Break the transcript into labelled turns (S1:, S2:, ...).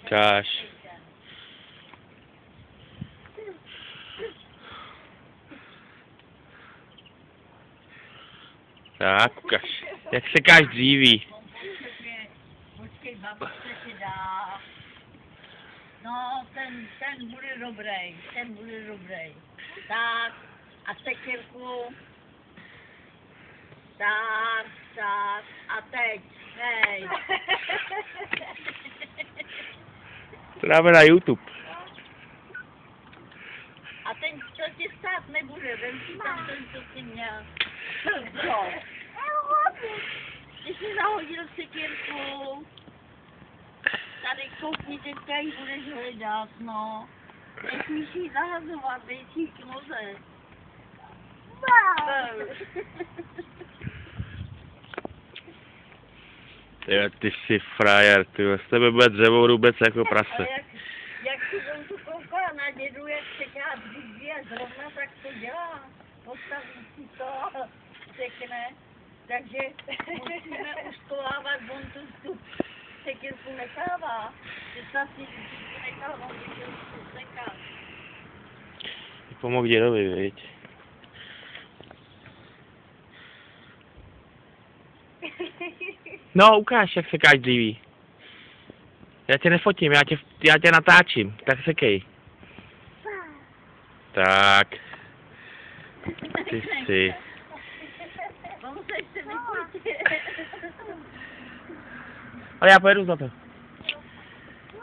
S1: Ukáž. Tak, ukáž. Jak sekáš dříví.
S2: Počkej, babičce ti dá. No, ten bude dobrý, ten bude dobrý. Tak, a sekírku. Tak, a teď, hej.
S1: To dáme na YouTube.
S2: A ten, co ti stát nebude, vem si tam ten, co jsi měl. Jo. Ty jsi zahodil sekírku. Tady koukni, teďka ji budeš hledat, no. Nesmíš jí zahazovat, dej si k noze.
S1: Ty jsi frajer, ty z tebe bude dřevorubec jako prase.
S2: Ale jak si on tu koukal na dědu, jak seká dříví a zrovna tak to dělá. Postaví si to a sekne. Takže musíme uškolávat, on tu sekírku nechává. Představ si, že nechává, on tu seká.
S1: Pomohl dědovi, viď? No, ukáž, jak sekáš dříví. Já tě nefotím, já tě natáčím, tak sekej. Tak. Ty jsi. Ale já pojedu za to.